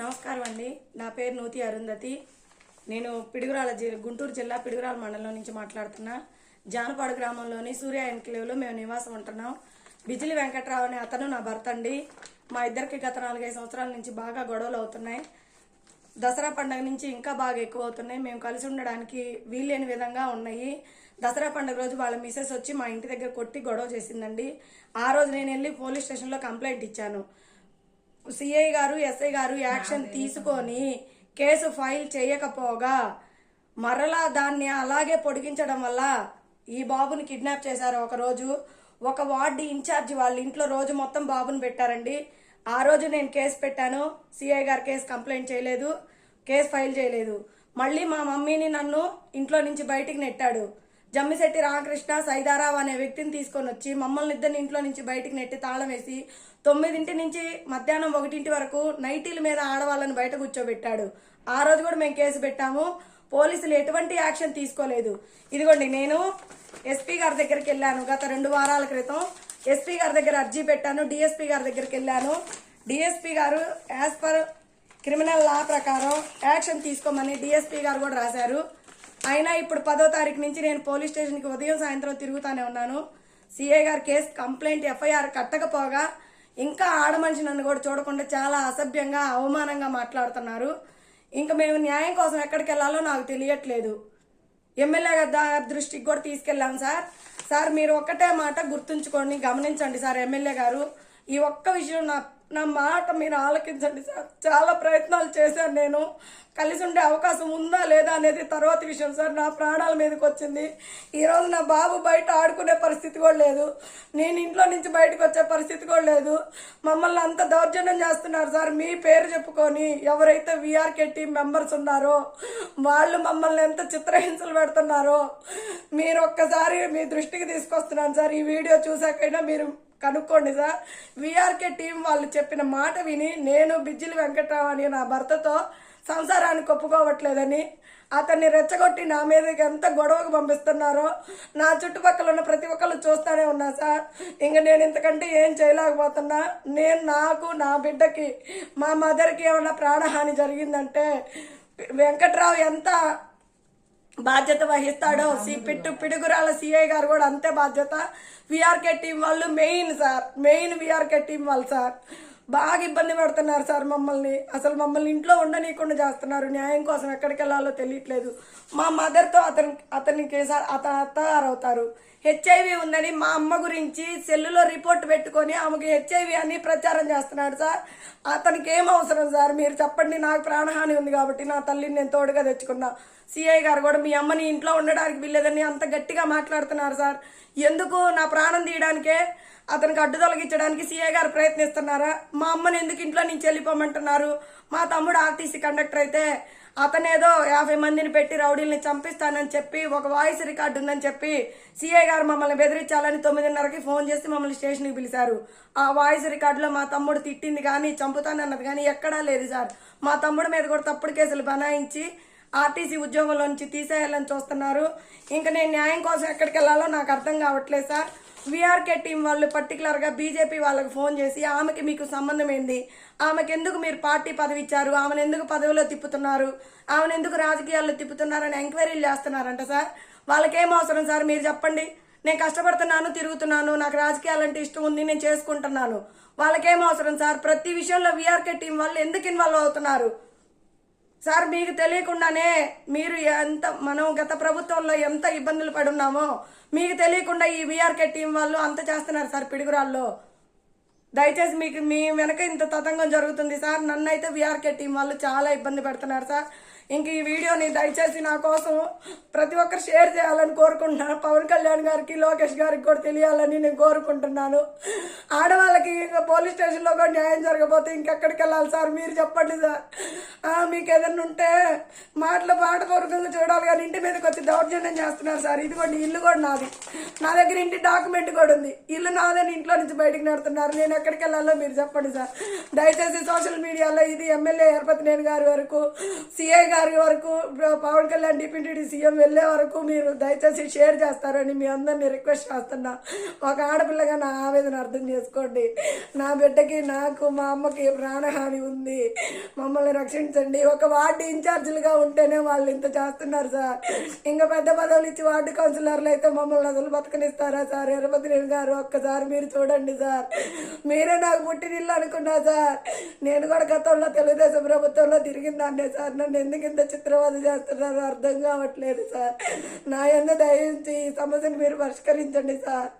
నమస్కారం అండి. నా పేరు నూతి అరుంధతి. నేను పిడుగురాల గుంటూరు జిల్లా పిడుగురాల మండలం నుంచి మాట్లాడుతున్నా. జానపాడు గ్రామంలోని సూర్య ఎన్క్లేవ్లో మేము నివాసం ఉంటున్నాం. బిజిలి వెంకట్రావు అనే అతను నా భర్త అండి. మా ఇద్దరికి గత 4-5 సంవత్సరాల నుంచి బాగా గొడవలు అవుతున్నాయి. దసరా పండుగ నుంచి ఇంకా బాగా ఎక్కువ అవుతున్నాయి. మేము కలిసి ఉండడానికి వీల్లేని విధంగా ఉన్నాయి. దసరా పండుగ రోజు వాళ్ళ మిసెస్ వచ్చి మా ఇంటి దగ్గర కొట్టి గొడవ చేసిందండి. ఆ రోజు నేను వెళ్ళి పోలీస్ స్టేషన్లో కంప్లైంట్ ఇచ్చాను. సిఐ గారు, ఎస్ఐ గారు యాక్షన్ తీసుకొని కేసు ఫైల్ చేయకపోగా మరలా దాన్ని అలాగే పొడిగించడం వల్ల ఈ బాబుని కిడ్నాప్ చేశారు. ఒక వార్డు ఇన్ఛార్జి వాళ్ళ ఇంట్లో రోజు మొత్తం బాబుని పెట్టారండి. ఆ రోజు నేను కేసు పెట్టాను. సిఐ గారు కేసు కంప్లైంట్ చేయలేదు, కేసు ఫైల్ చేయలేదు. మళ్ళీ మా మమ్మీని నన్ను ఇంట్లో నుంచి బయటికి నెట్టాడు. జమ్మిశెట్టి రామకృష్ణ సైదారావు అనే వ్యక్తిని తీసుకొని వచ్చి మమ్మల్ని ఇద్దరిని ఇంట్లో నుంచి బయటికి నెట్టి తాళం వేసి 9 నుంచి మధ్యాహ్నం 1 వరకు నైటీల మీద ఆడవాళ్ళని బయట కూర్చోబెట్టాడు. ఆ రోజు కూడా మేము కేసు పెట్టాము. పోలీసులు ఎటువంటి యాక్షన్ తీసుకోలేదు. ఇదిగోండి, నేను ఎస్పీ గారి దగ్గరికి వెళ్ళాను. గత 2 వారాల క్రితం ఎస్పీ గారి దగ్గర అర్జీ పెట్టాను. డిఎస్పీ గారి దగ్గరికి వెళ్ళాను. డిఎస్పీ గారు యాజ్ పర్ క్రిమినల్ లా ప్రకారం యాక్షన్ తీసుకోమని డిఎస్పీ గారు కూడా రాశారు. అయినా ఇప్పుడు 10వ తారీఖు నుంచి నేను పోలీస్ స్టేషన్కి ఉదయం సాయంత్రం తిరుగుతానే ఉన్నాను. సిఐ గారు కేసు కంప్లైంట్ ఎఫ్ఐఆర్ కట్టకపోగా ఇంకా ఆడమనిషి నన్ను కూడా చూడకుండా చాలా అసభ్యంగా అవమానంగా మాట్లాడుతున్నారు. ఇంకా మేము న్యాయం కోసం ఎక్కడికి వెళ్ళాలో నాకు తెలియట్లేదు. ఎమ్మెల్యే గారి దృష్టికి కూడా తీసుకెళ్ళాం సార్ మీరు ఒక్కటే మాట గుర్తుంచుకోండి, గమనించండి సార్. ఎమ్మెల్యే గారు ఈ ఒక్క విషయం నా మాట మీరు ఆలకించండి సార్. చాలా ప్రయత్నాలు చేశాను. నేను కలిసి ఉండే అవకాశం ఉందా లేదా అనేది తర్వాత విషయం సార్. నా ప్రాణాల మీదకి వచ్చింది. ఈరోజు నా బాబు బయట ఆడుకునే పరిస్థితి కూడా లేదు. నేను ఇంట్లో నుంచి బయటకు వచ్చే పరిస్థితి కూడా లేదు. మమ్మల్ని అంత దౌర్జన్యం చేస్తున్నారు సార్. మీ పేరు చెప్పుకొని ఎవరైతే వీఆర్కే టీం మెంబర్స్ ఉన్నారో వాళ్ళు మమ్మల్ని ఎంత చిత్రహింసలు పెడుతున్నారో మీరు ఒక్కసారి మీ దృష్టికి తీసుకొస్తున్నాను సార్. ఈ వీడియో చూసాకైనా మీరు కనుక్కోండి సార్. వీఆర్కే టీం వాళ్ళు చెప్పిన మాట విని నేను బిజ్జిలి వెంకట్రావు అని నా భర్తతో సంసారానికి ఒప్పుకోవట్లేదని అతన్ని రెచ్చగొట్టి నా మీదకి ఎంత గొడవకు పంపిస్తున్నారో నా చుట్టుపక్కల ఉన్న ప్రతి ఒక్కళ్ళు చూస్తూనే ఉన్నా సార్. ఇంకా నేను ఇంతకంటే ఏం చేయలేకపోతున్నా. నాకు నా బిడ్డకి మా మదర్కి ఏమన్నా ప్రాణహాని జరిగిందంటే వెంకట్రావు ఎంత బాధ్యత వహిస్తాడో పిడుగురాల సిఐ గారు కూడా అంతే బాధ్యత. వీఆర్కే టీం వాళ్ళు మెయిన్ వీఆర్కే టీం వాళ్ళు సార్ బాగా ఇబ్బంది పడుతున్నారు సార్. మమ్మల్ని ఇంట్లో ఉండనీయకుండా చేస్తున్నారు. న్యాయం కోసం ఎక్కడికి వెళ్ళాలో తెలియట్లేదు. మా మదర్తో అతనికి అత్తారవుతారు. హెచ్ఐవి ఉందని మా అమ్మ గురించి సెల్లులో రిపోర్ట్ పెట్టుకొని ఆమెకి హెచ్ఐవి అని ప్రచారం చేస్తున్నాడు సార్. అతనికి ఏం అవసరం సార్ మీరు చెప్పండి. నాకు ప్రాణహాని ఉంది కాబట్టి నా తల్లిని నేను తోడుగా తెచ్చుకున్నా. సిఐ గారు కూడా మీ అమ్మని ఇంట్లో ఉండడానికి వీల్లేదని అంత గట్టిగా మాట్లాడుతున్నారు సార్. ఎందుకు నా ప్రాణం తీయడానికే అతనికి అడ్డు తొలగించడానికి సిఐ గారు ప్రయత్నిస్తున్నారా? మా అమ్మని ఎందుకు ఇంట్లో నుంచి వెళ్ళిపోమంటున్నారు? మా తమ్ముడు ఆర్టీసీ కండక్టర్ అయితే అతనేదో 50 మందిని పెట్టి రౌడీల్ని చంపిస్తానని చెప్పి ఒక వాయిస్ రికార్డు ఉందని చెప్పి సిఐ గారు మమ్మల్ని బెదిరించాలని 9:30కి ఫోన్ చేసి మమ్మల్ని స్టేషన్కి పిలిచారు. ఆ వాయిస్ రికార్డులో మా తమ్ముడు తిట్టింది కానీ చంపుతానన్నది కానీ ఎక్కడా లేదు సార్. మా తమ్ముడు మీద కూడా తప్పుడు కేసులు బనాయించి ఆర్టీసీ ఉద్యోగంలో నుంచి తీసేయాలని చూస్తున్నారు. ఇంకా నేను న్యాయం కోసం ఎక్కడికి వెళ్ళాలో నాకు అర్థం కావట్లేదు సార్. వీఆర్కే టీం వాళ్ళు పర్టికులర్గా బీజేపీ వాళ్ళకి ఫోన్ చేసి ఆమెకి మీకు సంబంధం ఏంది, ఆమెకు ఎందుకు మీరు పార్టీ పదవి ఇచ్చారు, ఆమెను ఎందుకు పదవిలో తిప్పుతున్నారు, ఆమెను ఎందుకు రాజకీయాల్లో తిప్పుతున్నారని ఎంక్వైరీలు చేస్తున్నారంట సార్. వాళ్ళకేం అవసరం సార్ మీరు చెప్పండి. నేను కష్టపడుతున్నాను, తిరుగుతున్నాను, నాకు రాజకీయాలంటే ఇష్టం ఉంది, నేను చేసుకుంటున్నాను. వాళ్ళకేం అవసరం సార్? ప్రతి విషయంలో వీఆర్కే టీం వాళ్ళు ఎందుకు ఇన్వాల్వ్ అవుతున్నారు సార్? మీకు తెలియకుండానే మనం గత ప్రభుత్వంలో ఎంత ఇబ్బందులు పడున్నామో మీకు తెలియకుండా ఈ వీఆర్కే టీం వాళ్ళు అంత చేస్తున్నారు సార్ పిడుగురాల్లో. దయచేసి మీ వెనక ఇంత తతంగం జరుగుతుంది సార్. నన్నైతే వీఆర్కే టీం వాళ్ళు చాలా ఇబ్బంది పెడుతున్నారు సార్. ఇంక ఈ వీడియోని దయచేసి నా కోసం ప్రతి ఒక్కరు షేర్ చేయాలని కోరుకుంటున్నాను. పవన్ కళ్యాణ్ గారికి, లోకేష్ గారికి కూడా తెలియాలని నేను కోరుకుంటున్నాను. ఆడవాళ్ళకి పోలీస్ స్టేషన్లో కూడా న్యాయం జరగకపోతే ఇంకెక్కడికి వెళ్ళాలి సార్ మీరు చెప్పండి సార్. మీకు ఏదన్నా ఉంటే పాటపూర్వకంగా చూడాలి కానీ ఇంటి మీదకి వచ్చి దౌర్జన్యం చేస్తున్నారు సార్. ఇదిగోండి, ఇల్లు కూడా నాది, నా దగ్గర ఇంటి డాక్యుమెంట్ కూడా ఉంది. ఇల్లు నాదని ఇంట్లో నుంచి బయటకు నెడుతున్నారు. నేను ఎక్కడికి వెళ్ళాలో మీరు చెప్పండి సార్. దయచేసి సోషల్ మీడియాలో ఇది ఎమ్మెల్యే ఎరపతినేని గారి వరకు, సిఐ గారు గారి వరకు పవన్ కళ్యాణ్ డిప్యూటీ సీఎం వెళ్ళే వరకు మీరు దయచేసి షేర్ చేస్తారని మీ అందరినీ రిక్వెస్ట్ చేస్తున్నా. ఒక ఆడపిల్లగా నా ఆవేదన అర్థం చేసుకోండి. నా బిడ్డకి, నాకు, మా అమ్మకి ప్రాణహాని ఉంది. మమ్మల్ని రక్షించండి. ఒక వార్డు ఇన్ఛార్జీలుగా ఉంటేనే వాళ్ళు ఇంత చేస్తున్నారు సార్. ఇంకా పెద్ద పదవులు ఇచ్చి వార్డు కౌన్సిలర్లు అయితే మమ్మల్ని అసలు బతకనిస్తారా సార్? ఎర్రపతినేని గారు ఒక్కసారి మీరు చూడండి సార్. మీరే నాకు పుట్టినిల్లు అనుకున్నా సార్. నేను కూడా గతంలో తెలుగుదేశం ప్రభుత్వంలో తిరిగిందాన్నే సార్. నన్ను ఎందుకు ఇంత చిత్రవద చేస్తున్నారో అర్థం కావట్లేదు సార్. నా యందు దయించి ఈ సమస్యను మీరు పరిష్కరించండి సార్.